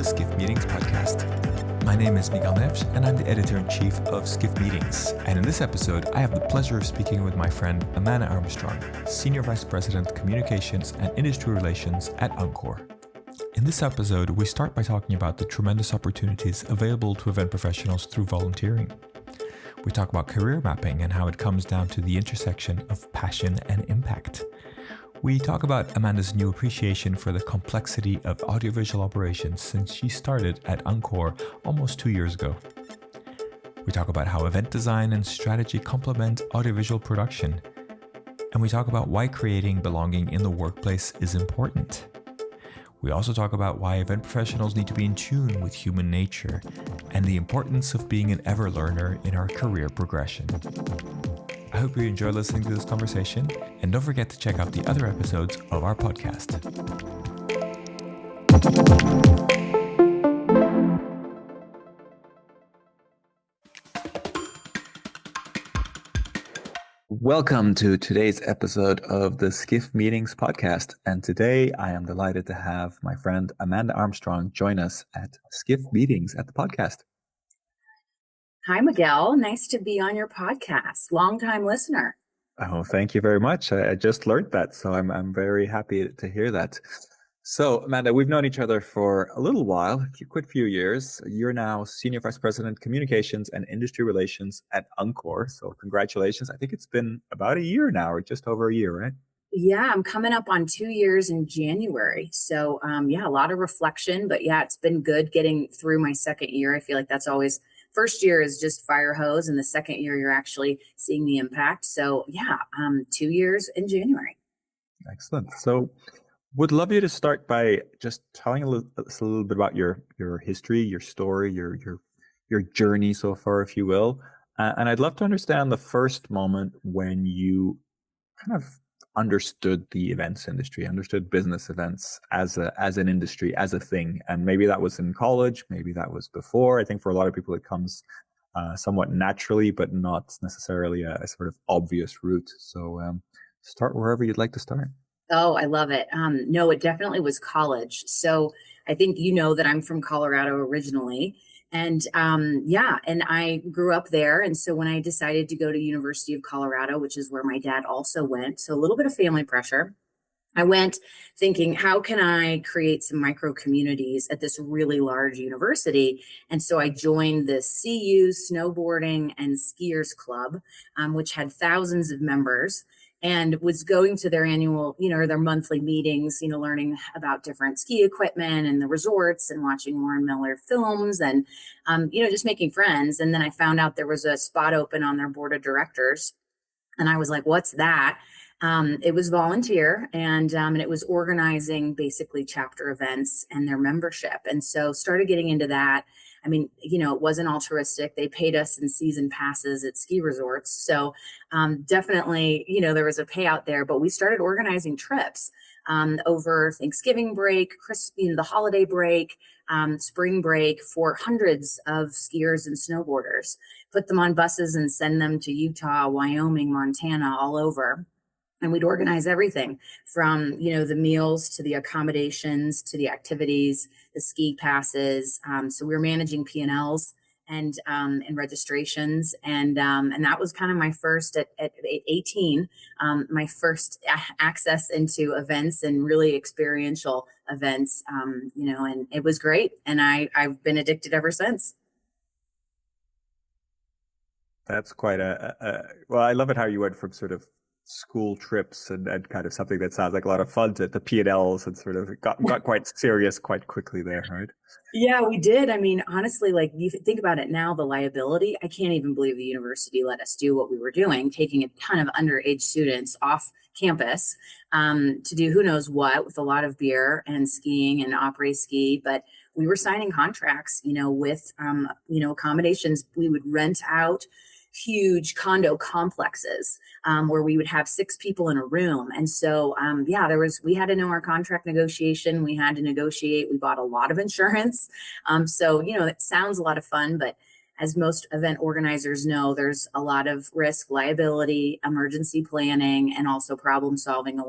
Skiff Meetings podcast. My name is Miguel Neves, and I'm the editor-in-chief of Skiff Meetings. And in this episode, I have the pleasure of speaking with my friend Amanda Armstrong, Senior Vice President, Communications and Industry Relations at Encore. In this episode, we start by talking about the tremendous opportunities available to event professionals through volunteering. We talk about career mapping and how it comes down to the intersection of passion and impact. We talk about Amanda's new appreciation for the complexity of audiovisual operations since she started at Encore almost 2 years ago. We talk about how event design and strategy complement audiovisual production. And we talk about why creating belonging in the workplace is important. We also talk about why event professionals need to be in tune with human nature and the importance of being an ever learner in our career progression. I hope you enjoy listening to this conversation, and don't forget to check out the other episodes of our podcast. Welcome to today's episode of the Skiff Meetings podcast. And today I am delighted to have my friend Amanda Armstrong join us at Skiff Meetings at the podcast. Hi, Miguel. Nice to be on your podcast. Longtime listener. Oh, thank you very much. I just learned that, so I'm very happy to hear that. So, Amanda, we've known each other for a little while, quite a few years. You're now Senior Vice President, Communications and Industry Relations at Encore. So congratulations. I think it's been about a year now, or just over a year, right? Yeah, I'm coming up on 2 years in January. So, a lot of reflection, but yeah, it's been good getting through my second year. I feel like that's always, first year is just fire hose, and the second year you're actually seeing the impact. So 2 years in January. Excellent. So would love you to start by just telling us a little bit about your history, your story, your journey so far, if you will. And I'd love to understand the first moment when you kind of understood the events industry, understood business events as an industry, as a thing. And maybe that was in college, maybe that was before. I think for a lot of people, it comes somewhat naturally, but not necessarily a sort of obvious route. So start wherever you'd like to start. Oh, I love it. No, it definitely was college. So I think you know that I'm from Colorado originally. And and I grew up there. And so when I decided to go to University of Colorado, which is where my dad also went, so a little bit of family pressure, I went thinking, how can I create some micro communities at this really large university? And so I joined the CU Snowboarding and Skiers Club, which had thousands of members, and was going to their annual, their monthly meetings, learning about different ski equipment and the resorts and watching Warren Miller films and, just making friends. And then I found out there was a spot open on their board of directors. And I was like, what's that? It was volunteer and it was organizing basically chapter events and their membership. And so started getting into that. I mean, it wasn't altruistic. They paid us in season passes at ski resorts. So definitely, there was a payout there, but we started organizing trips over Thanksgiving break, the holiday break, spring break for hundreds of skiers and snowboarders, put them on buses and send them to Utah, Wyoming, Montana, all over. And we'd organize everything from, the meals to the accommodations to the activities, the ski passes. So we were managing P&Ls and registrations. And that was kind of my first at 18, my first access into events and really experiential events, and it was great. And I've been addicted ever since. That's quite well, I love it how you went from sort of school trips and kind of something that sounds like a lot of fun to P&Ls and sort of got quite serious quite quickly there, right? Yeah, we did. I mean, honestly, like you think about it now, the liability, I can't even believe the university let us do what we were doing, taking a ton of underage students off campus to do who knows what with a lot of beer and skiing and après ski. But we were signing contracts, with, accommodations. We would rent out huge condo complexes where we would have 6 people in a room. And so, we had to know our contract negotiation. We had to negotiate. We bought a lot of insurance. So, it sounds a lot of fun, but as most event organizers know, there's a lot of risk, liability, emergency planning, and also problem solving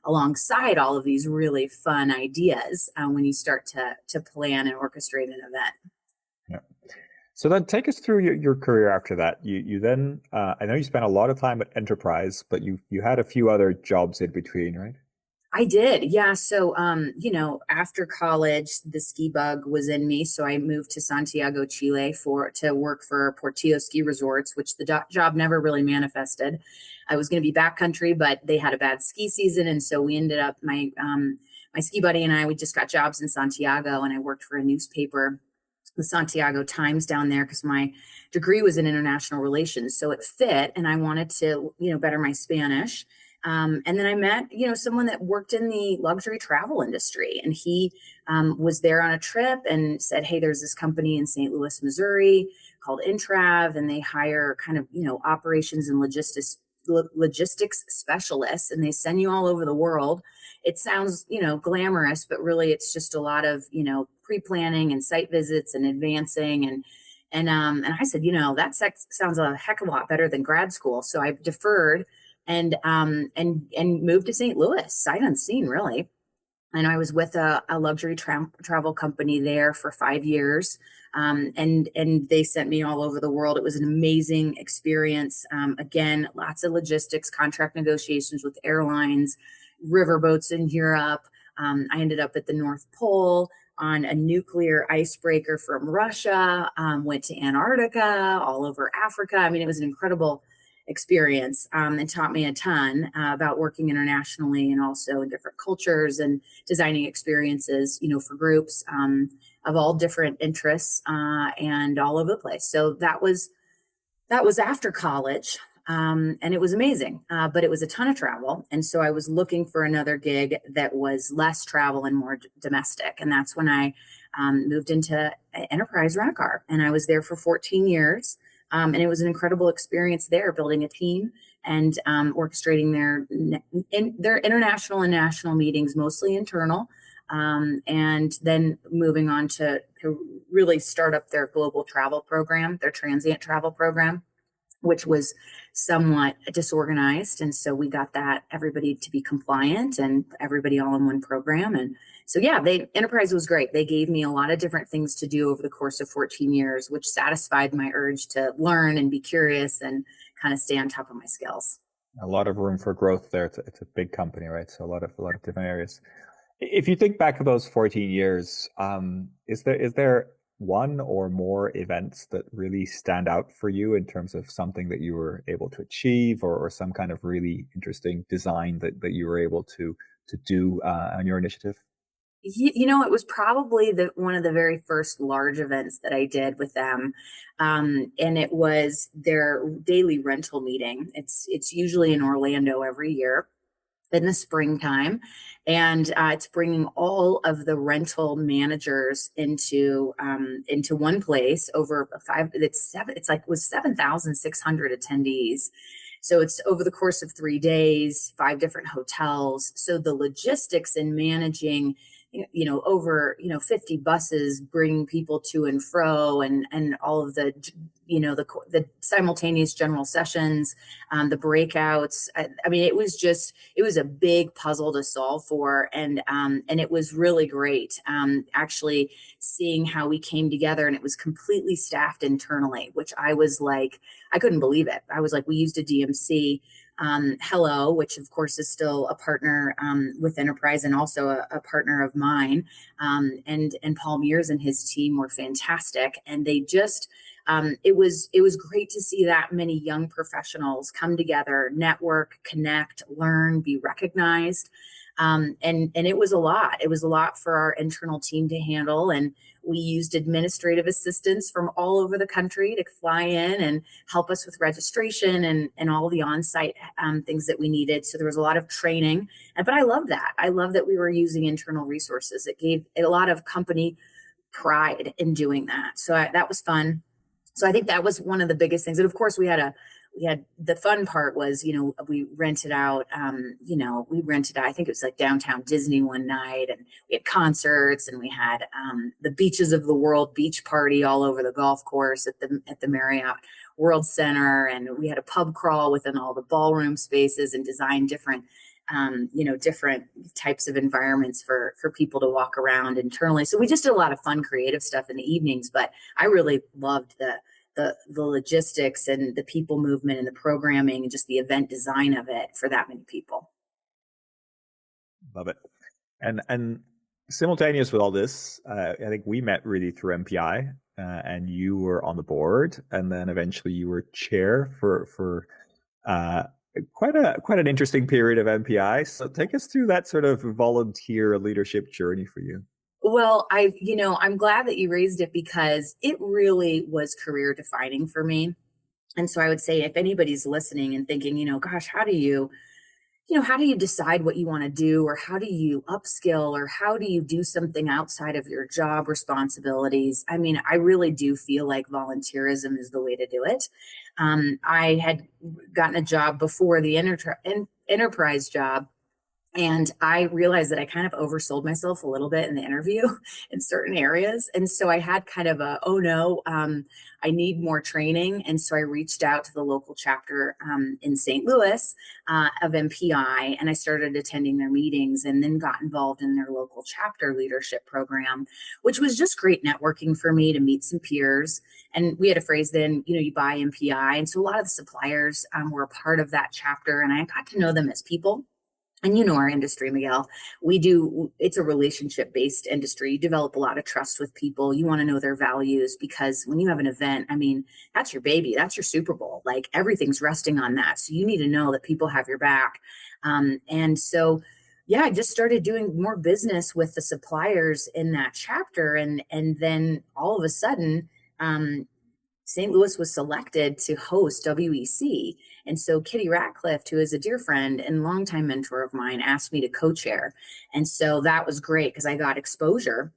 alongside all of these really fun ideas when you start to plan and orchestrate an event. Yeah. So then take us through your career after that. You then, I know you spent a lot of time at Enterprise, but you had a few other jobs in between, right? I did. Yeah. So, after college, the ski bug was in me. So I moved to Santiago, Chile to work for Portillo Ski Resorts, which the job never really manifested. I was going to be backcountry, but they had a bad ski season. And so we ended up, my ski buddy and I, we just got jobs in Santiago, and I worked for a newspaper, the Santiago Times down there, because my degree was in international relations. So it fit, and I wanted to, better my Spanish. And then I met, someone that worked in the luxury travel industry, and he was there on a trip and said, "Hey, there's this company in St. Louis, Missouri called Intrav, and they hire kind of, operations and logistics specialists, and they send you all over the world. It sounds, glamorous, but really it's just a lot of, pre-planning and site visits and advancing." And I said, that sounds a heck of a lot better than grad school. So I deferred and moved to St. Louis, sight unseen, really. And I was with a luxury travel company there for 5 years. And they sent me all over the world. It was an amazing experience. Again, lots of logistics, contract negotiations with airlines, riverboats in Europe. I ended up at the North Pole on a nuclear icebreaker from Russia, went to Antarctica, all over Africa. I mean, it was an incredible experience, and taught me a ton about working internationally and also in different cultures and designing experiences, for groups of all different interests and all over the place. So that was after college. And it was amazing, but it was a ton of travel. And so I was looking for another gig that was less travel and more domestic. And that's when I moved into Enterprise Rent-A-Car. And I was there for 14 years. And it was an incredible experience there, building a team and orchestrating their international and national meetings, mostly internal, and then moving on to really start up their global travel program, their transient travel program, which was somewhat disorganized. And so we got everybody to be compliant and everybody all in one program. And so, yeah, Enterprise was great. They gave me a lot of different things to do over the course of 14 years, which satisfied my urge to learn and be curious and kind of stay on top of my skills. A lot of room for growth there. It's a big company, right? So a lot of different areas. If you think back of those 14 years, is there one or more events that really stand out for you in terms of something that you were able to achieve, or some kind of really interesting design that you were able to do on your initiative? It was probably one of the very first large events that I did with them. And it was their daily rental meeting. It's usually in Orlando every year in the springtime, and it's bringing all of the rental managers into one place over was 7,600 attendees. So it's over the course of 3 days, 5 different hotels. So the logistics in managing, over 50 buses bringing people to and fro, and all of the the simultaneous general sessions, the breakouts. I mean, it was a big puzzle to solve for, and it was really great. Actually seeing how we came together, and it was completely staffed internally, which I was like, I couldn't believe it. I was like, we used a DMC. Hello, which of course is still a partner with Enterprise and also a partner of mine. And Paul Mears and his team were fantastic. And they just, it was great to see that many young professionals come together, network, connect, learn, be recognized. And it was a lot. It was a lot for our internal team to handle. And we used administrative assistants from all over the country to fly in and help us with registration and all the on-site things that we needed. So there was a lot of training. But I love that. I love that we were using internal resources. It gave a lot of company pride in doing that. So that was fun. So I think that was one of the biggest things. And of course, we had a we had the fun part was, we rented out, I think it was like downtown Disney one night, and we had concerts, and we had the Beaches of the World beach party all over the golf course at the Marriott World Center. And we had a pub crawl within all the ballroom spaces and designed different different types of environments for people to walk around internally. So we just did a lot of fun, creative stuff in the evenings, but I really loved the logistics and the people movement and the programming and just the event design of it for that many people. Love it. And simultaneous with all this, I think we met really through MPI, and you were on the board, and then eventually you were chair for quite an interesting period of MPI. So take us through that sort of volunteer leadership journey for you. Well, I'm glad that you raised it because it really was career defining for me. And so I would say if anybody's listening and thinking, gosh, how do you decide what you want to do, or how do you upskill, or how do you do something outside of your job responsibilities? I mean, I really do feel like volunteerism is the way to do it. I had gotten a job before the enterprise job, and I realized that I kind of oversold myself a little bit in the interview in certain areas. And so I had kind of oh no, I need more training. And so I reached out to the local chapter in St. Louis of MPI, and I started attending their meetings and then got involved in their local chapter leadership program, which was just great networking for me to meet some peers. And we had a phrase then, you buy MPI. And so a lot of the suppliers were a part of that chapter, and I got to know them as people. And our industry, Miguel, it's a relationship-based industry. You develop a lot of trust with people. You want to know their values, because when you have an event, I mean, that's your baby, that's your Super Bowl. Like, everything's resting on that. So you need to know that people have your back. And so, yeah, I just started doing more business with the suppliers in that chapter. And then all of a sudden, St. Louis was selected to host WEC. And so Kitty Ratcliffe, who is a dear friend and longtime mentor of mine, asked me to co-chair. And so that was great because I got exposure,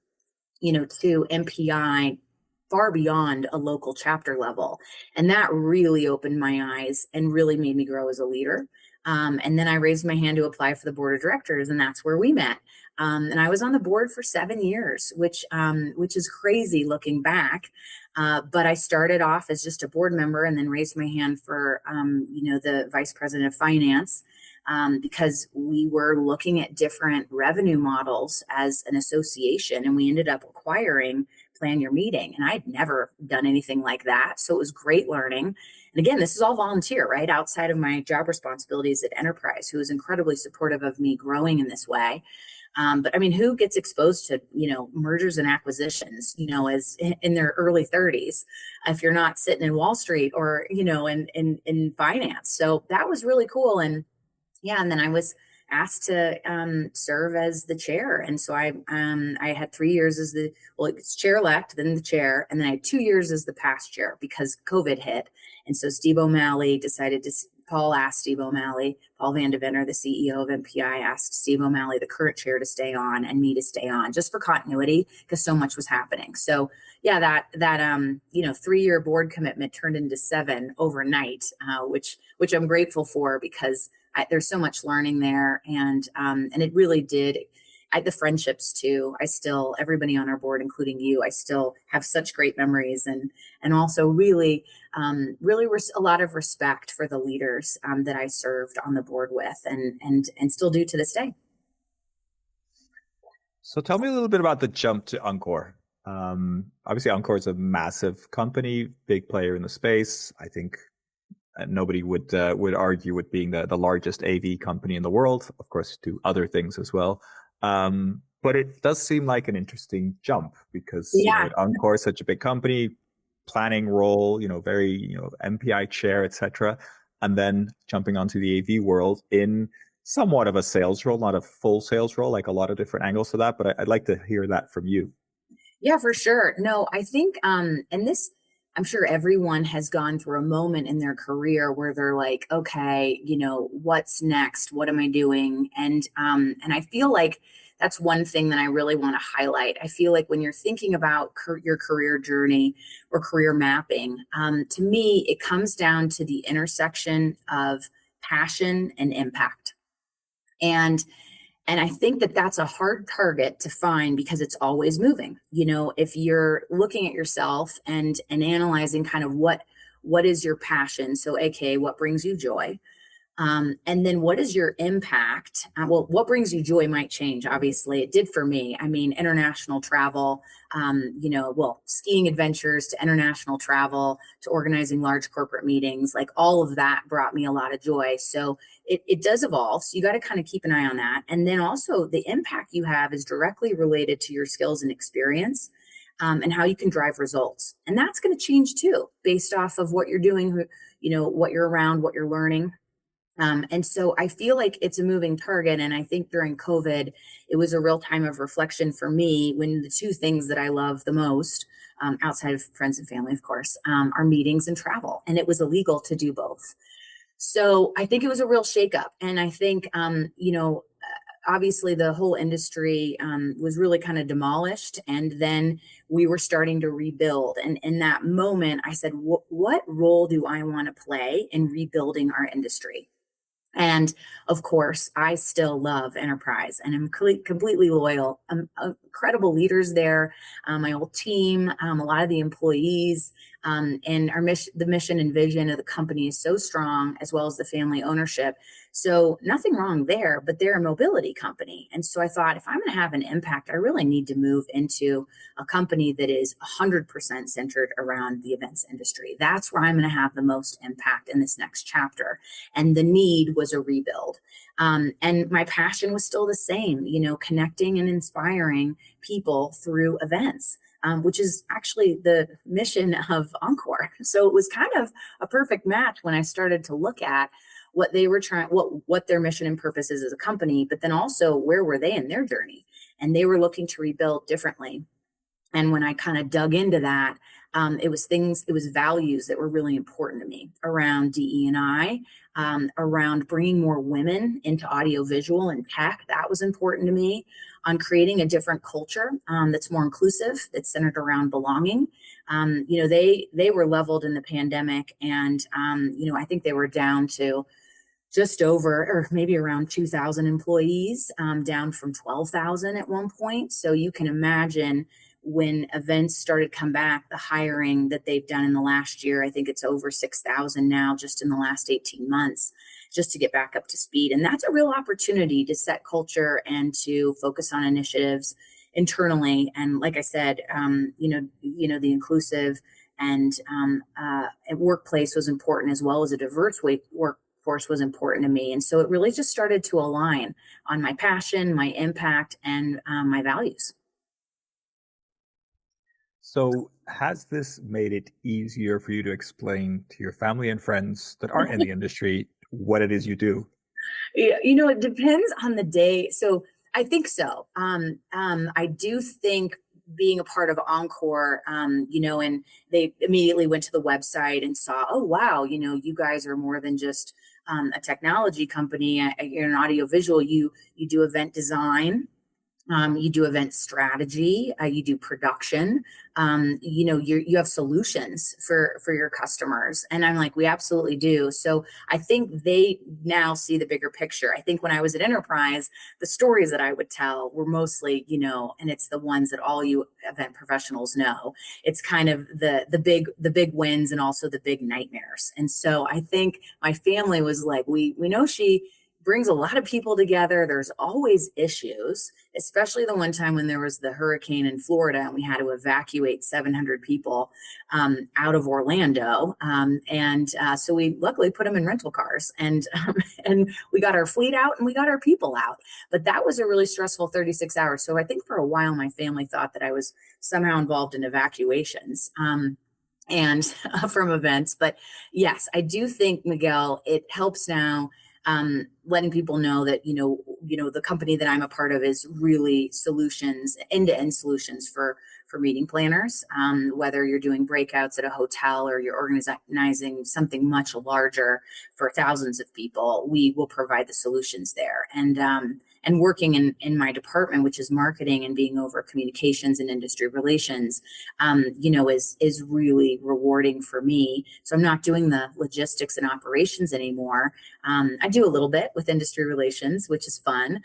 to MPI far beyond a local chapter level. And that really opened my eyes and really made me grow as a leader. And then I raised my hand to apply for the board of directors, and that's where we met. And I was on the board for 7 years, which is crazy looking back. But I started off as just a board member, and then raised my hand for, the vice president of finance, because we were looking at different revenue models as an association, and we ended up acquiring Plan Your Meeting. And I'd never done anything like that. So it was great learning. And again, this is all volunteer, right? Outside of my job responsibilities at Enterprise, who was incredibly supportive of me growing in this way. But I mean, who gets exposed to, mergers and acquisitions, as in their early 30s, if you're not sitting in Wall Street or, in finance. So that was really cool. And yeah, and then I was asked to serve as the chair. And so I had 3 years as it's chair-elect, then the chair, and then I had 2 years as the past chair because COVID hit. And so Paul asked Steve O'Malley, Paul Van Deventer, the CEO of MPI, asked Steve O'Malley, the current chair, to stay on and me to stay on just for continuity because so much was happening. So yeah, that 3-year board commitment turned into 7 overnight, which I'm grateful for because there's so much learning there. And it really did. The friendships too. Everybody on our board, including you, I still have such great memories, and also really a lot of respect for the leaders that I served on the board with, and still do to this day. So tell me a little bit about the jump to Encore. Obviously, Encore is a massive company, big player in the space. I think nobody would argue with being the largest AV company in the world. Of course, do other things as well. But it does seem like an interesting jump because Encore is such a big company, planning role, very, MPI chair, etc. And then jumping onto the AV world in somewhat of a sales role, not a full sales role, like a lot of different angles to that. But I'd like to hear that from you. Yeah, for sure. No, I think, and this, I'm sure everyone has gone through a moment in their career where they're like, okay, what's next? What am I doing? And I feel like that's one thing that I really want to highlight. I feel like when you're thinking about your career journey or career mapping, to me, it comes down to the intersection of passion and impact. And and I think that that's a hard target to find because it's always moving. If you're looking at yourself and analyzing kind of what is your passion, so aka what brings you joy, and then what is your impact? Well, what brings you joy might change. Obviously, it did for me. I mean, international travel, skiing adventures to international travel to organizing large corporate meetings, like all of that brought me a lot of joy. So it does evolve. So you got to kind of keep an eye on that. And then also the impact you have is directly related to your skills and experience. And how you can drive results. And that's going to change too, based off of what you're doing, what you're around, what you're learning. And so I feel like it's a moving target. And I think during COVID, it was a real time of reflection for me when the two things that I love the most, outside of friends and family, of course, are meetings and travel. And it was illegal to do both. So I think it was a real shakeup. And I think, obviously the whole industry was really kind of demolished. And then we were starting to rebuild. And in that moment, I said, what role do I want to play in rebuilding our industry? And of course, I still love enterprise and I'm completely loyal. Incredible leaders there, my old team, a lot of the employees, and our mission, the mission and vision of the company is so strong, as well as the family ownership. So nothing wrong there, but they're a mobility company. And so I thought, if I'm going to have an impact, I really need to move into a company that is 100% centered around the events industry. That's where I'm going to have the most impact in this next chapter. And the need was a rebuild. And my passion was still the same, connecting and inspiring people through events. Which is actually the mission of Encore. So it was kind of a perfect match when I started to look at what they were trying, what their mission and purpose is as a company, but then also where were they in their journey? And they were looking to rebuild differently. And when I kind of dug into that, it was values that were really important to me around DE&I, around bringing more women into audiovisual and tech. That was important to me, on creating a different culture that's more inclusive, that's centered around belonging. They were leveled in the pandemic, and I think they were down to just over, or maybe around 2,000 employees, down from 12,000 at one point. So you can imagine when events started to come back, the hiring that they've done in the last year, I think it's over 6,000 now, just in the last 18 months, just to get back up to speed. And that's a real opportunity to set culture and to focus on initiatives internally. And like I said, the inclusive and workplace was important, as well as a diverse workforce was important to me. And so it really just started to align on my passion, my impact, and my values. So has this made it easier for you to explain to your family and friends that aren't in the industry what it is you do? Yeah, it depends on the day. So I think so. I do think being a part of Encore, and they immediately went to the website and saw, oh, wow, you guys are more than just a technology company. You're an audiovisual. You do event design. You do event strategy, you do production, you have solutions for your customers. And I'm like, we absolutely do. So I think they now see the bigger picture. I think when I was at Enterprise, the stories that I would tell were mostly, and it's the ones that all you event professionals know. It's kind of the big wins and also the big nightmares. And so I think my family was like, we know she brings a lot of people together. There's always issues, especially the one time when there was the hurricane in Florida and we had to evacuate 700 people out of Orlando. So we luckily put them in rental cars and we got our fleet out and we got our people out. But that was a really stressful 36 hours. So I think for a while, my family thought that I was somehow involved in evacuations. And from events. But yes, I do think, Miguel, it helps now. letting people know that, the company that I'm a part of is really solutions, end-to-end solutions for meeting planners. Whether you're doing breakouts at a hotel or you're organizing something much larger for thousands of people, we will provide the solutions there. And working in my department, which is marketing and being over communications and industry relations, is really rewarding for me. So I'm not doing the logistics and operations anymore. I do a little bit with industry relations, which is fun.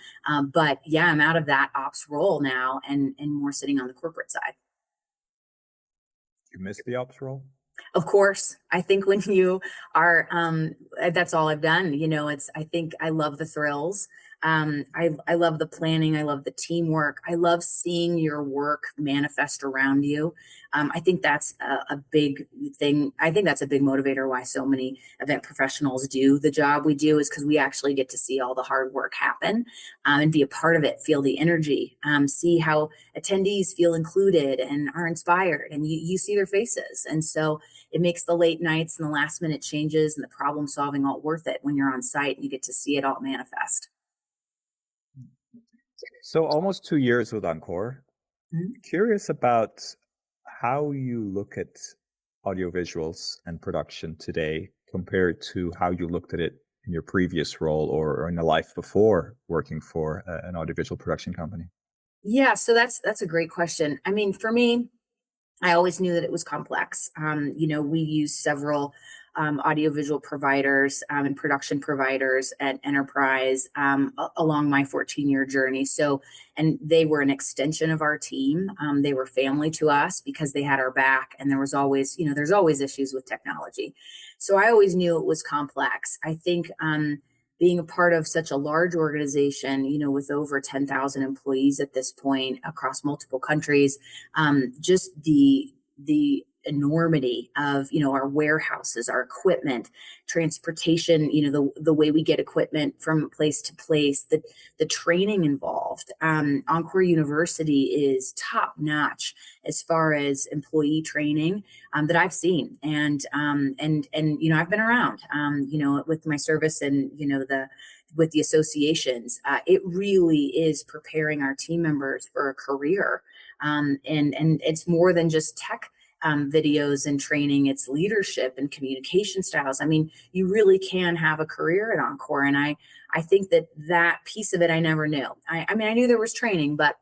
But yeah, I'm out of that ops role now and more sitting on the corporate side. You miss the ops role? Of course, I think when you are, that's all I've done. I think I love the thrills. I love the planning. I love the teamwork. I love seeing your work manifest around you. I think that's a big thing. I think that's a big motivator why so many event professionals do the job we do, is because we actually get to see all the hard work happen, and be a part of it, feel the energy, see how attendees feel included and are inspired, and you see their faces. And so it makes the late nights and the last minute changes and the problem solving all worth it when you're on site and you get to see it all manifest. So almost 2 years with Encore. Mhm. Curious about how you look at audiovisuals and production today compared to how you looked at it in your previous role or in the life before working for an audiovisual production company. Yeah, so that's a great question. I mean, for me, I always knew that it was complex. We use several audiovisual providers and production providers at Enterprise along my 14-year journey. So, and they were an extension of our team. They were family to us because they had our back, and there was always, there's always issues with technology. So I always knew it was complex. I think being a part of such a large organization, with over 10,000 employees at this point across multiple countries, just the enormity of our warehouses, our equipment, transportation, the way we get equipment from place to place, the training involved. Encore University is top notch as far as employee training that I've seen, and I've been around, with my service and with the associations. It really is preparing our team members for a career, and it's more than just tech videos and training. It's leadership and communication styles. I mean, you really can have a career at Encore, and I think that piece of it I never knew. I mean, I knew there was training, but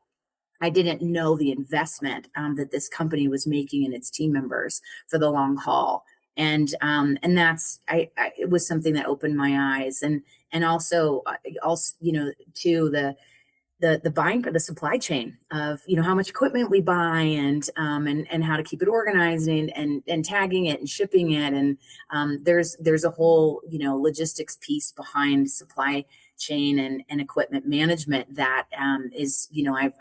I didn't know the investment that this company was making in its team members for the long haul. And that's it was something that opened my eyes, and also to the buying, the supply chain of how much equipment we buy, and how to keep it organized, and tagging it and shipping it. And there's a whole logistics piece behind supply chain and equipment management that is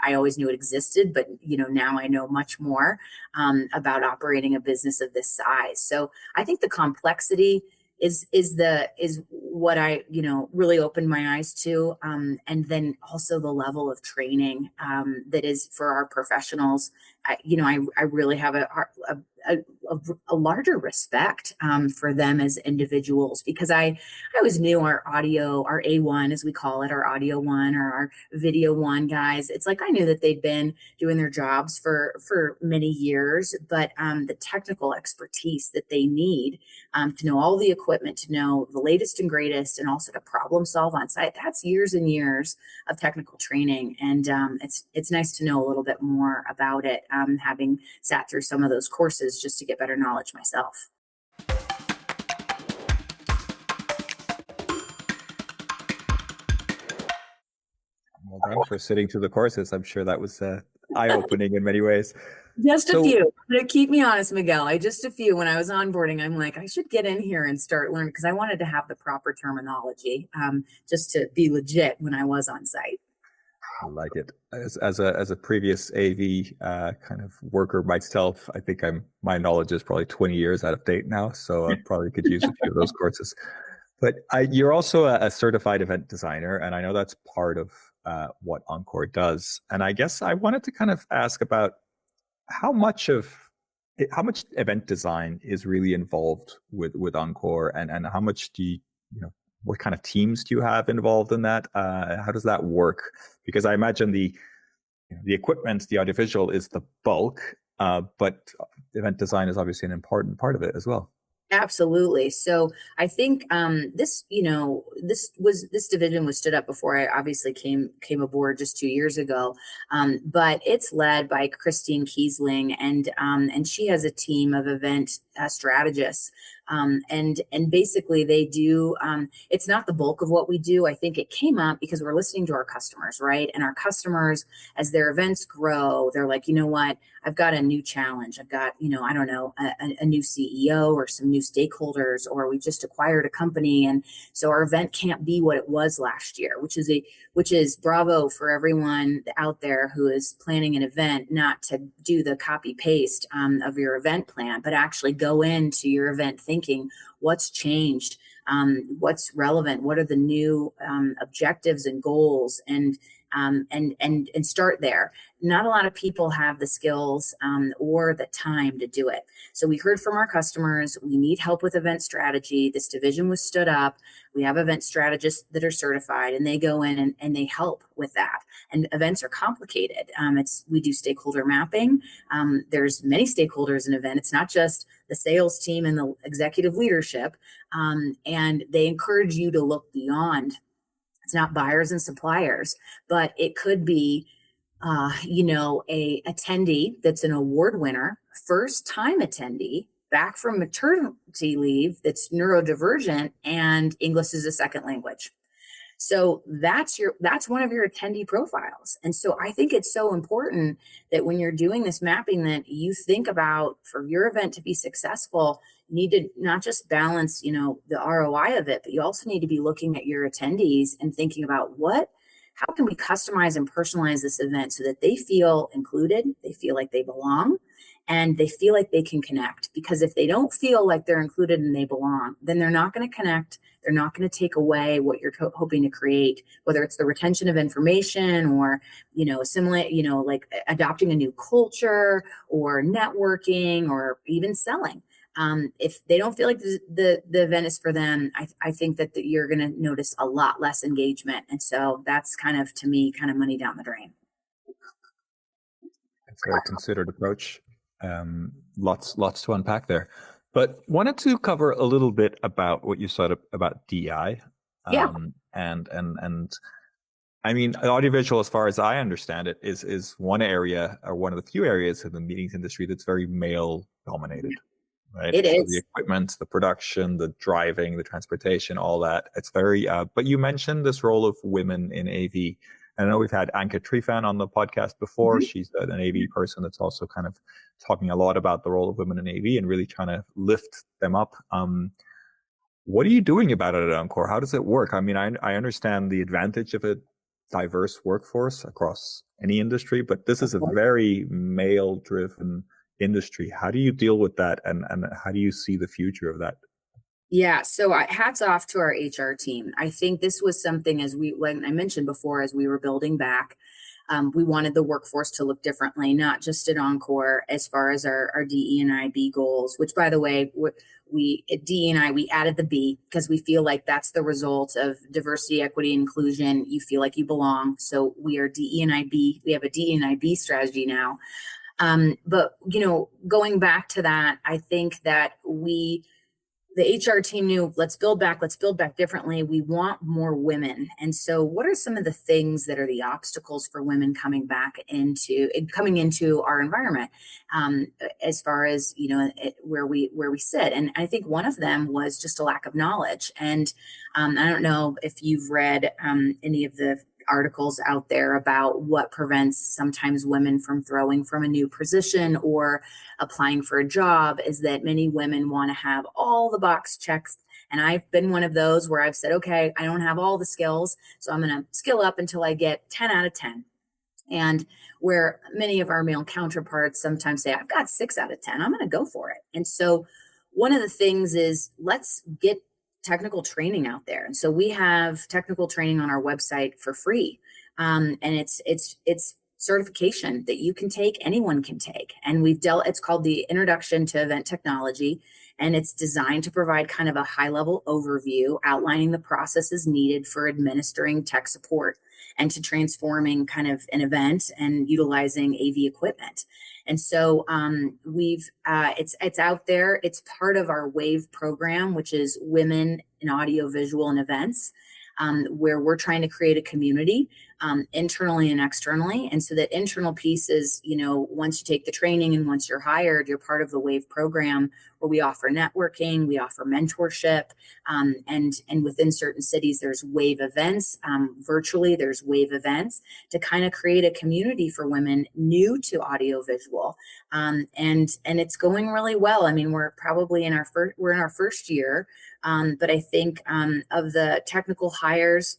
I always knew it existed, but now I know much more about operating a business of this size. So I think the complexity is what I really opened my eyes to, and then also the level of training that is for our professionals. I really have a larger respect for them as individuals, because I always knew our audio, our A1 as we call it, our audio one or our video one guys. It's like I knew that they'd been doing their jobs for many years, but the technical expertise that they need to know all the equipment, to know the latest and greatest, and also to problem solve on site, that's years and years of technical training. And it's nice to know a little bit more about it, having sat through some of those courses just to get better knowledge myself. Well done for sitting through the courses. I'm sure that was eye-opening in many ways. Just a few. To keep me honest, Miguel, just a few. When I was onboarding, I'm like, I should get in here and start learning, because I wanted to have the proper terminology, just to be legit when I was on site. I like it. As a previous AV kind of worker myself, I think my knowledge is probably 20 years out of date now, so I probably could use a few of those courses. But you're also a certified event designer, and I know that's part of what Encore does. And I guess I wanted to kind of ask about how much event design is really involved with Encore, and how much do what kind of teams do you have involved in that? How does that work? Because I imagine the equipment, the audiovisual is the bulk, but event design is obviously an important part of it as well. Absolutely. So I think this, this division was stood up before I obviously came aboard just 2 years ago. But it's led by Christine Kiesling, and she has a team of event strategists. And basically they do. It's not the bulk of what we do. I think it came up because we're listening to our customers, right? And our customers, as their events grow, they're like, you know what? I've got a new challenge. I've got, I don't know, a new CEO or some new stakeholders, or we just acquired a company. And so our event can't be what it was last year, which is bravo for everyone out there who is planning an event, not to do the copy paste of your event plan, but actually go into your event thinking what's changed, what's relevant, what are the new objectives and goals, and start there. Not a lot of people have the skills or the time to do it. So we heard from our customers, we need help with event strategy. This division was stood up. We have event strategists that are certified, and they go in and they help with that. And events are complicated. We do stakeholder mapping. There's many stakeholders in an event. It's not just the sales team and the executive leadership. And they encourage you to look beyond. It's not buyers and suppliers, but it could be, a attendee that's an award winner, first time attendee back from maternity leave that's neurodivergent and English is a second language. So that's one of your attendee profiles. And so I think it's so important that when you're doing this mapping, that you think about, for your event to be successful, you need to not just balance, the ROI of it, but you also need to be looking at your attendees and thinking about how can we customize and personalize this event so that they feel included, they feel like they belong, and they feel like they can connect. Because if they don't feel like they're included and they belong, then they're not going to connect. They're not going to take away what you're hoping to create, whether it's the retention of information or, assimilate, like adopting a new culture or networking or even selling. If they don't feel like the event is for them, I think that you're going to notice a lot less engagement. And so that's kind of, to me, kind of money down the drain. It's a very considered approach. Lots to unpack there. But wanted to cover a little bit about what you said about DEI. Yeah. And I mean, audiovisual, as far as I understand it, is one area, or one of the few areas of the meetings industry that's very male dominated. Right? It is. The equipment, the production, the driving, the transportation, all that. It's very, but you mentioned this role of women in AV. And I know we've had Anka Trifan on the podcast before. Mm-hmm. She's an AV person that's also kind of talking a lot about the role of women in AV and really trying to lift them up. What are you doing about it at Encore? How does it work? I mean, I understand the advantage of a diverse workforce across any industry, but this is a very male-driven industry. How do you deal with that, and how do you see the future of that? Yeah, so hats off to our HR team. I think this was something, like I mentioned before, as we were building back, we wanted the workforce to look differently, not just at Encore, as far as our DE&I goals, which, by the way, at DE&I, we added the B because we feel like that's the result of diversity, equity, inclusion. You feel like you belong. So we are DE&I. We have a DE&I strategy now. But, going back to that, I think that the HR team knew, let's build back differently. We want more women. And so what are some of the things that are the obstacles for women coming into our environment, as far as, where we sit? And I think one of them was just a lack of knowledge. And I don't know if you've read any of the articles out there about what prevents sometimes women from throwing from a new position or applying for a job, is that many women want to have all the box checks. And I've been one of those where I've said, okay, I don't have all the skills, so I'm going to skill up until I get 10 out of 10. And where many of our male counterparts sometimes say, I've got 6 out of 10, I'm going to go for it. And so one of the things is, let's get technical training out there. And so we have technical training on our website for free. And it's certification that you can take, anyone can take. And it's called the Introduction to Event Technology. And it's designed to provide kind of a high level overview outlining the processes needed for administering tech support and to transforming kind of an event and utilizing AV equipment. And so it's out there. It's part of our WAVE program, which is Women in Audio, Visual, and Events, where we're trying to create a community internally and externally. And so that internal piece is, once you take the training and once you're hired, you're part of the WAVE program where we offer networking, we offer mentorship, and within certain cities, there's WAVE events. Virtually, there's WAVE events to kind of create a community for women new to audiovisual. And it's going really well. I mean, we're probably in our first year, but I think of the technical hires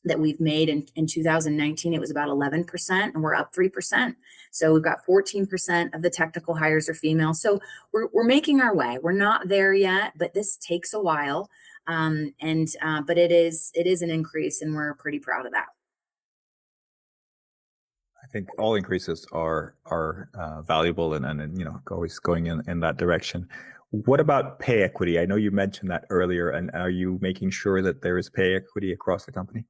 that we've made in 2019, it was about 11%, and we're up 3%. So we've got 14% of the technical hires are female. So we're making our way. We're not there yet, but this takes a while. But it is an increase, and we're pretty proud of that. I think all increases are valuable and always going in that direction. What about pay equity? I know you mentioned that earlier, and are you making sure that there is pay equity across the company?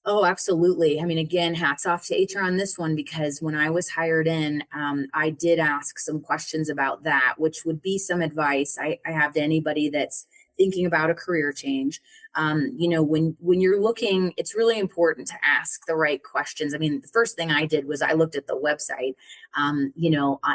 Oh, absolutely. I mean, again, hats off to HR on this one, because when I was hired in, I did ask some questions about that, which would be some advice I have to anybody that's thinking about a career change. When you're looking, it's really important to ask the right questions. I mean, the first thing I did was I looked at the website,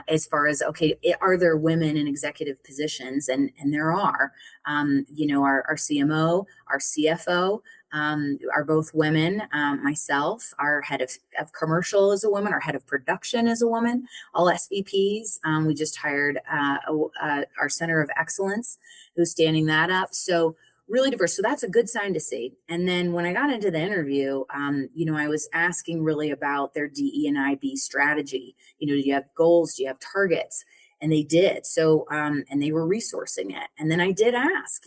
as far as, okay, are there women in executive positions? And there are. Our CMO, our CFO, are both women. Myself, our head of commercial is a woman. Our head of production is a woman. All SVPs. We just hired our center of excellence, who's standing that up. So really diverse. So that's a good sign to see. And then when I got into the interview, I was asking really about their DE and IB strategy. Do you have goals? Do you have targets? And they did. So, and they were resourcing it. And then I did ask,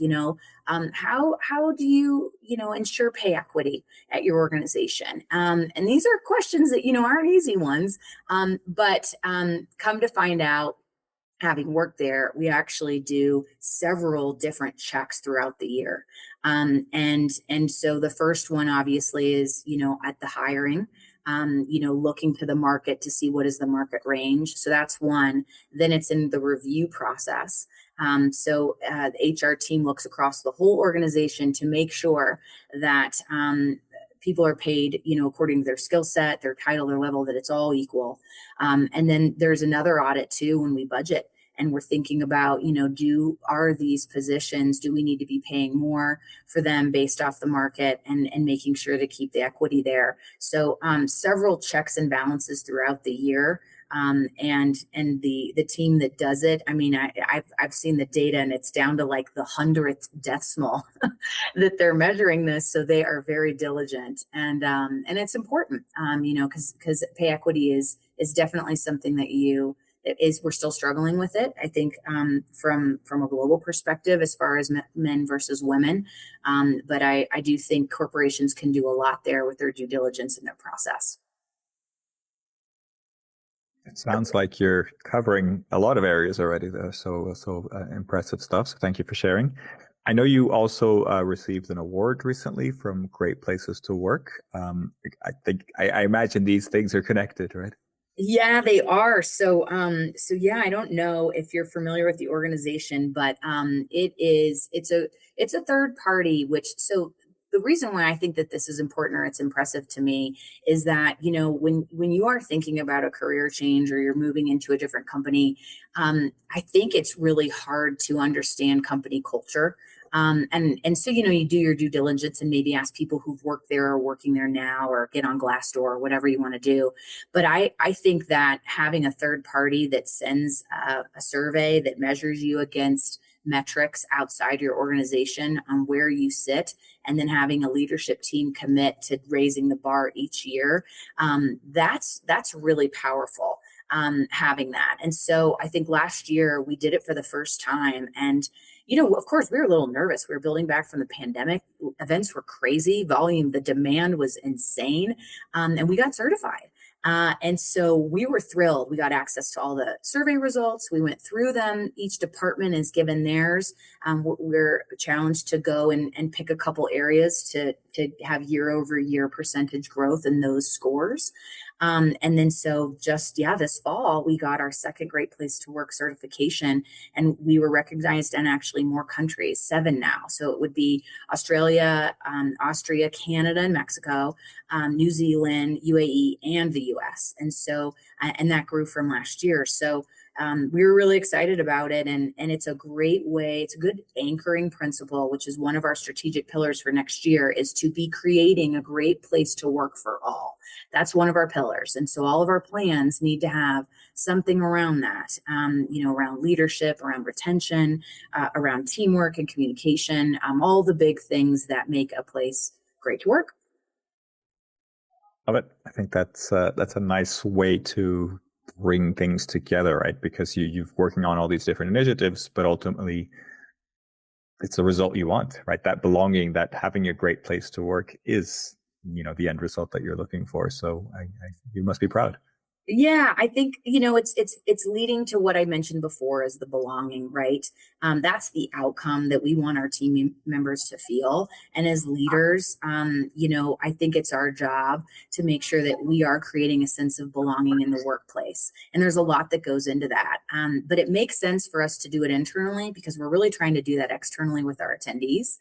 how do you, ensure pay equity at your organization? And these are questions that, aren't easy ones. But come to find out, having worked there, we actually do several different checks throughout the year. And so the first one obviously is, at the hiring, looking to the market to see what is the market range. So that's one. Then it's in the review process. So the HR team looks across the whole organization to make sure that people are paid, according to their skill set, their title, their level, that it's all equal. And then there's another audit too when we budget. And we're thinking about, are these positions, do we need to be paying more for them based off the market, and making sure to keep the equity there. So several checks and balances throughout the year. And the team that does it, I mean, I've seen the data, and it's down to like the 100th decimal that they're measuring this. So they are very diligent, and it's important, because pay equity is definitely something that we're still struggling with it. I think from a global perspective, as far as men versus women, but I do think corporations can do a lot there with their due diligence in their process. It sounds like you're covering a lot of areas already there. So impressive stuff. So thank you for sharing. I know you also received an award recently from Great Places to Work. I imagine these things are connected, right? Yeah, they are. So yeah, I don't know if you're familiar with the organization, but it's a third party, so the reason why I think that this is important, or it's impressive to me, is that, when you are thinking about a career change or you're moving into a different company, I think it's really hard to understand company culture. And so, you do your due diligence and maybe ask people who've worked there or working there now, or get on Glassdoor or whatever you want to do. But I think that having a third party that sends a survey that measures you against metrics outside your organization on where you sit, and then having a leadership team commit to raising the bar each year, that's really powerful, having that. And so I think last year we did it for the first time, and of course, we were a little nervous. We were building back from the pandemic. Events were crazy. The demand was insane. And we got certified. And so we were thrilled. We got access to all the survey results. We went through them. Each department is given theirs. We're challenged to go and pick a couple areas to have year over year percentage growth in those scores. And then so just, yeah, this fall, we got our second Great Place to Work certification, and we were recognized in actually more countries, 7 now. So it would be Australia, Austria, Canada, and Mexico, New Zealand, UAE, and the US. And so, and that grew from last year. So we were really excited about it. And it's a great way, it's a good anchoring principle, which is one of our strategic pillars for next year, is to be creating a great place to work for all. That's one of our pillars. And so all of our plans need to have something around that, around leadership, around retention, around teamwork and communication, all the big things that make a place great to work. Love it. I think that's a nice way to bring things together, right? Because you're working on all these different initiatives, but ultimately it's the result you want, right? That belonging, that having a great place to work is, the end result that you're looking for. So you must be proud. Yeah, I think, it's leading to what I mentioned before as the belonging, right? That's the outcome that we want our team members to feel. And as leaders, I think it's our job to make sure that we are creating a sense of belonging in the workplace. And there's a lot that goes into that. But it makes sense for us to do it internally, because we're really trying to do that externally with our attendees,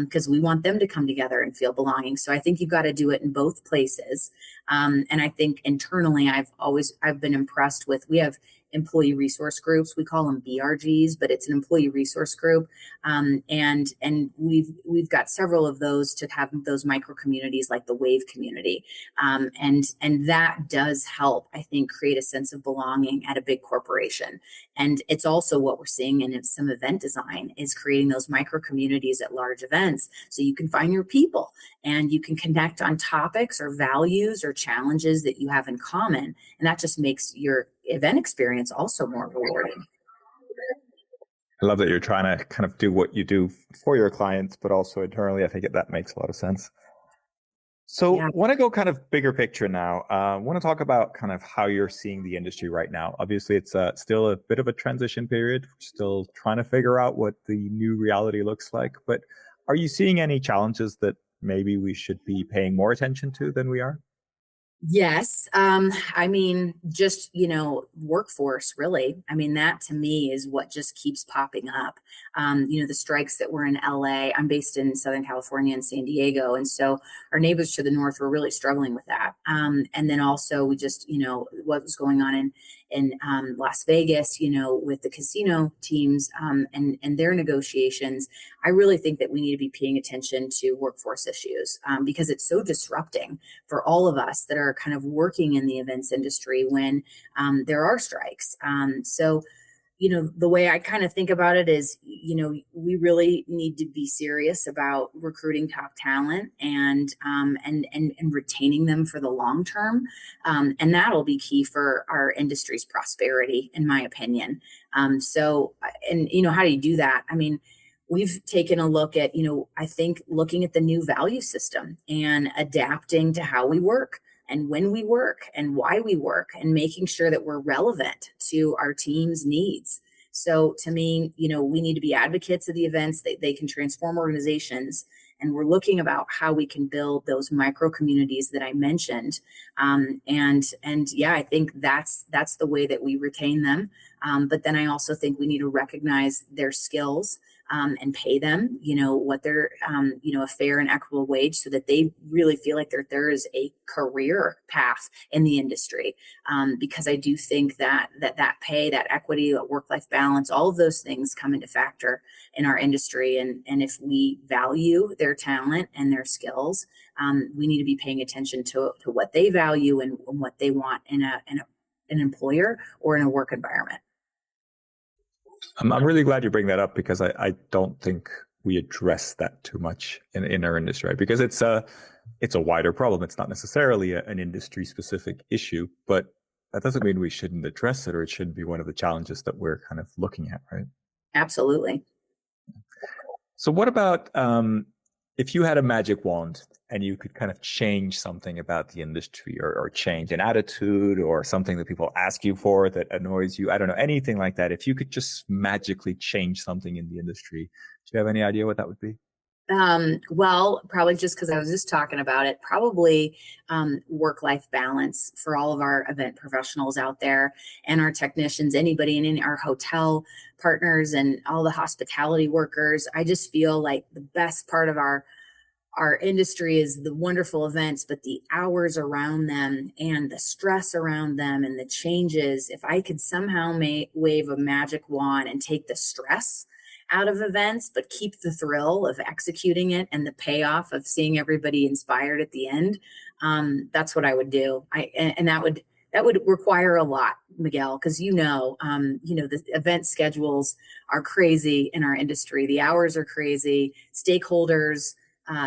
because we want them to come together and feel belonging. So I think you've got to do it in both places. And I think internally, I've been impressed with, we have employee resource groups. We call them BRGs, but it's an employee resource group. And we've got several of those to have those micro communities like the WAVE community. And that does help, I think, create a sense of belonging at a big corporation. And it's also what we're seeing in some event design, is creating those micro communities at large events, so you can find your people and you can connect on topics or values or challenges that you have in common. And that just makes your event experience also more rewarding. I love that you're trying to kind of do what you do for your clients, but also internally. I think that makes a lot of sense. So I want to go kind of bigger picture now. I want to talk about kind of how you're seeing the industry right now. Obviously, it's still a bit of a transition period. We're still trying to figure out what the new reality looks like. But are you seeing any challenges that maybe we should be paying more attention to than we are? Yes. Just, workforce, really. That to me is what just keeps popping up. The strikes that were in LA, I'm based in Southern California and San Diego. And so our neighbors to the north were really struggling with that. And then also we just, what was going on in Las Vegas, with the casino teams, and their negotiations. I really think that we need to be paying attention to workforce issues, because it's so disrupting for all of us that are kind of working in the events industry when there are strikes. So, the way I kind of think about it is, we really need to be serious about recruiting top talent and retaining them for the long term. And that'll be key for our industry's prosperity, in my opinion. How do you do that? We've taken a look at, I think looking at the new value system and adapting to how we work and when we work and why we work, and making sure that we're relevant to our team's needs. So to me, we need to be advocates of the events that they can transform organizations. And we're looking about how we can build those micro communities that I mentioned. I think that's the way that we retain them. But then I also think we need to recognize their skills, and pay them, what they're, a fair and equitable wage, so that they really feel like there is a career path in the industry. Because I do think that pay, that equity, that work-life balance, all of those things come into factor in our industry. And if we value their talent and their skills, we need to be paying attention to what they value and what they want in an employer or in a work environment. I'm really glad you bring that up, because I don't think we address that too much in our industry, right? Because it's a wider problem. It's not necessarily an industry specific issue, but that doesn't mean we shouldn't address it, or it shouldn't be one of the challenges that we're kind of looking at, right? Absolutely. So what about if you had a magic wand and you could kind of change something about the industry, or change an attitude or something that people ask you for that annoys you, I don't know, anything like that. If you could just magically change something in the industry, do you have any idea what that would be? Well, probably just because I was just talking about it, probably work-life balance for all of our event professionals out there and our technicians, anybody in our hotel partners and all the hospitality workers. I just feel like the best part of our industry is the wonderful events, but the hours around them and the stress around them and the changes. If I could somehow wave a magic wand and take the stress out of events, but keep the thrill of executing it and the payoff of seeing everybody inspired at the end, that's what I would do. And that would require a lot, Miguel, because the event schedules are crazy in our industry. The hours are crazy. Stakeholders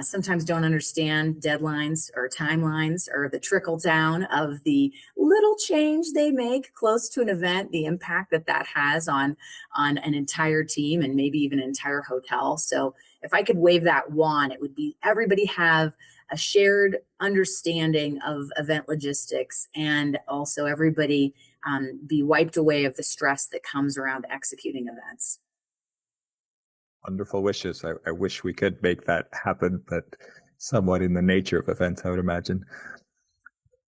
sometimes don't understand deadlines or timelines or the trickle down of the little change they make close to an event, the impact that has on an entire team and maybe even an entire hotel. So if I could wave that wand, it would be everybody have a shared understanding of event logistics, and also everybody be wiped away of the stress that comes around executing events. Wonderful wishes. I wish we could make that happen, but somewhat in the nature of events, I would imagine.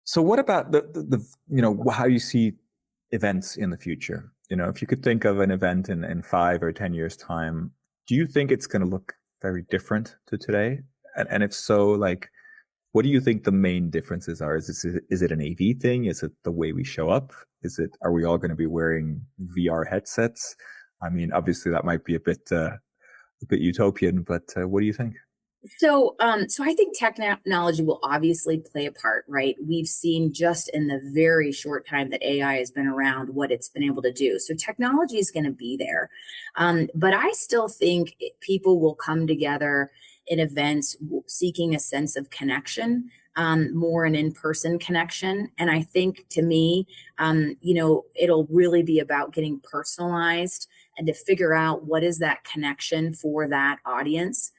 So what about the how you see events in the future? If you could think of an event in 5 or 10 years time, do you think it's going to look very different to today? And if so, like, what do you think the main differences are? Is it an AV thing? Is it the way we show up? Are we all going to be wearing VR headsets? I mean, obviously that might be a bit utopian, but what do you think? So I think technology will obviously play a part, right? We've seen just in the very short time that AI has been around what it's been able to do. So technology is going to be there. But I still think people will come together in events seeking a sense of connection, more an in-person connection. And I think to me, it'll really be about getting personalized and to figure out what is that connection for that audience.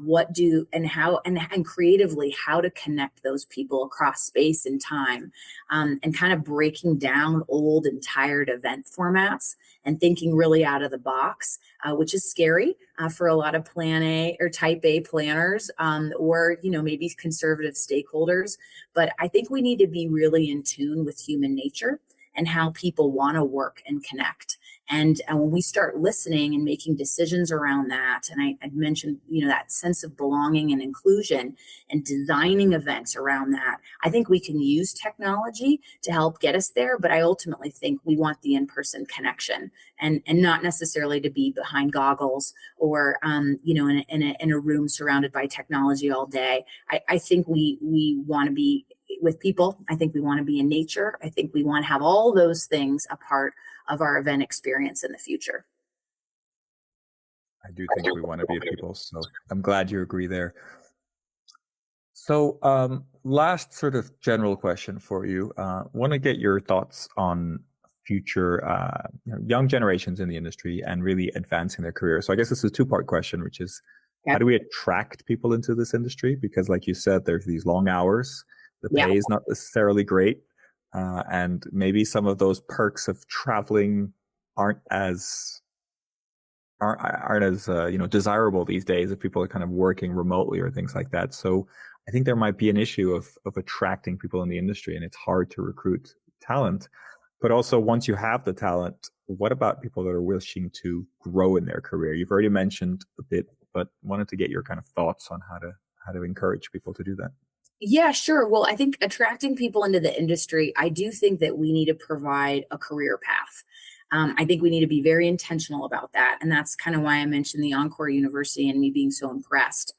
What do and how and creatively how to connect those people across space and time, and kind of breaking down old and tired event formats and thinking really out of the box, which is scary for a lot of Plan A or Type A planners, or maybe conservative stakeholders. But I think we need to be really in tune with human nature and how people want to work and connect. And when we start listening and making decisions around that, and I mentioned, that sense of belonging and inclusion and designing events around that, I think we can use technology to help get us there. But I ultimately think we want the in-person connection and not necessarily to be behind goggles or, in a room surrounded by technology all day. I think we want to be with people. I think we want to be in nature. I think we want to have all those things a part of our event experience in the future. I do think we want to be people, so I'm glad you agree there. So last sort of general question for you. Want to get your thoughts on future young generations in the industry and really advancing their career. So I guess this is a two-part question, which is how do we attract people into this industry? Because like you said, there's these long hours. The pay is not necessarily great. And maybe some of those perks of traveling aren't as desirable these days if people are kind of working remotely or things like that. So I think there might be an issue of attracting people in the industry, and it's hard to recruit talent. But also, once you have the talent, what about people that are wishing to grow in their career? You've already mentioned a bit, but wanted to get your kind of thoughts on how to encourage people to do that. Yeah, sure. Well, I think attracting people into the industry, I do think that we need to provide a career path. I think we need to be very intentional about that. And that's kind of why I mentioned the Encore University and me being so impressed,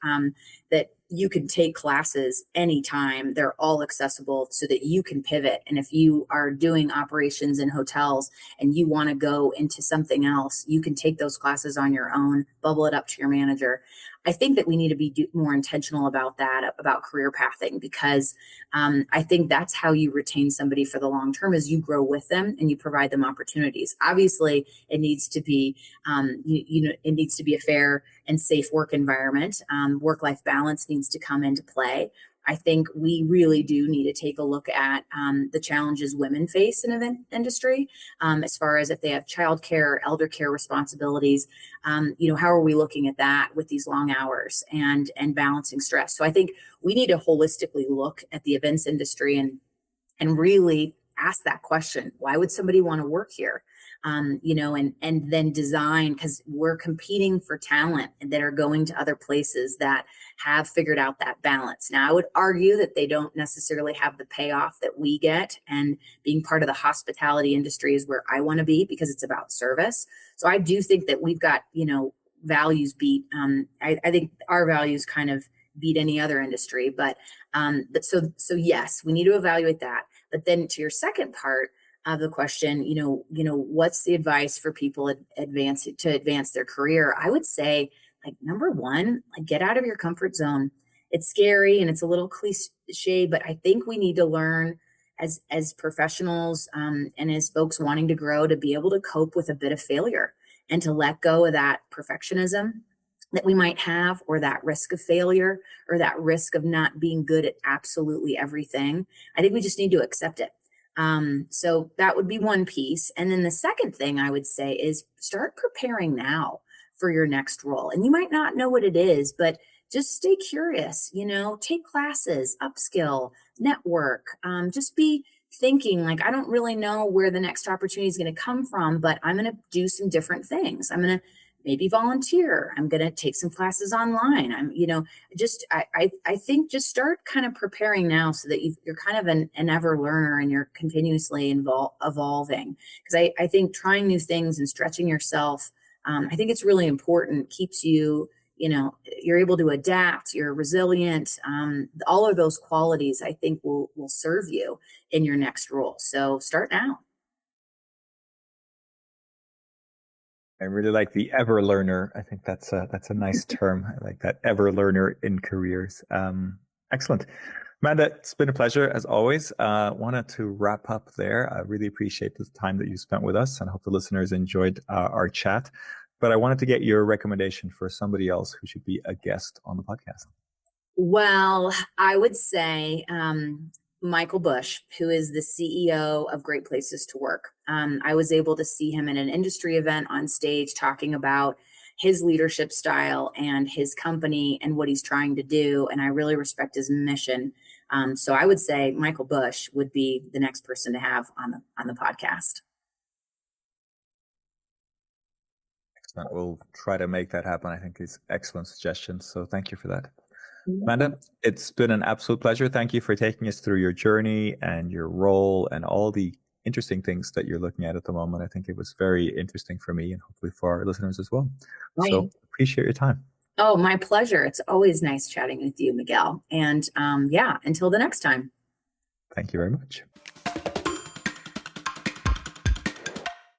that you can take classes anytime. They're all accessible so that you can pivot. And if you are doing operations in hotels and you want to go into something else, you can take those classes on your own, bubble it up to your manager. I think that we need to be more intentional about that, about career pathing, because I think that's how you retain somebody for the long term, is you grow with them and you provide them opportunities. Obviously, it needs to be, it needs to be a fair and safe work environment. Work-life balance needs to come into play. I think we really do need to take a look at the challenges women face in event industry, as far as if they have childcare, elder care responsibilities. How are we looking at that with these long hours and balancing stress? So I think we need to holistically look at the events industry and really ask that question: why would somebody want to work here? And then design, because we're competing for talent that are going to other places that have figured out that balance. Now, I would argue that they don't necessarily have the payoff that we get, and being part of the hospitality industry is where I want to be, because it's about service. So I do think that we've got, values beat. I think our values kind of beat any other industry, but so yes, we need to evaluate that. But then to your second part of the question, what's the advice for people to advance their career? I would say, like, number one, like, get out of your comfort zone. It's scary and it's a little cliche, but I think we need to learn as professionals and as folks wanting to grow, to be able to cope with a bit of failure and to let go of that perfectionism that we might have, or that risk of failure, or that risk of not being good at absolutely everything. I think we just need to accept it. So that would be one piece. And then the second thing I would say is start preparing now for your next role. And you might not know what it is, but just stay curious, take classes, upskill, network, just be thinking like, I don't really know where the next opportunity is going to come from, but I'm going to do some different things. I'm going to maybe volunteer. I'm going to take some classes online. I think just start kind of preparing now, so that you're kind of an ever learner and you're continuously evolving. Because I think trying new things and stretching yourself, I think it's really important. Keeps you, you're able to adapt, you're resilient. All of those qualities, I think, will serve you in your next role. So start now. I really like the ever learner. I think that's a nice term. I like that, ever learner in careers. Excellent. Amanda, it's been a pleasure as always. Wanted to wrap up there. I really appreciate the time that you spent with us, and I hope the listeners enjoyed our chat. But I wanted to get your recommendation for somebody else who should be a guest on the podcast. Well, I would say Michael Bush, who is the CEO of Great Places to Work. I was able to see him in an industry event on stage talking about his leadership style and his company and what he's trying to do. And I really respect his mission. So I would say Michael Bush would be the next person to have on the podcast. Excellent. We'll try to make that happen. I think it's excellent suggestions. So thank you for that. Amanda, it's been an absolute pleasure. Thank you for taking us through your journey and your role and all the interesting things that you're looking at the moment. I think it was very interesting for me, and hopefully for our listeners as well. Right. So appreciate your time. Oh, my pleasure. It's always nice chatting with you, Miguel. And until the next time. Thank you very much.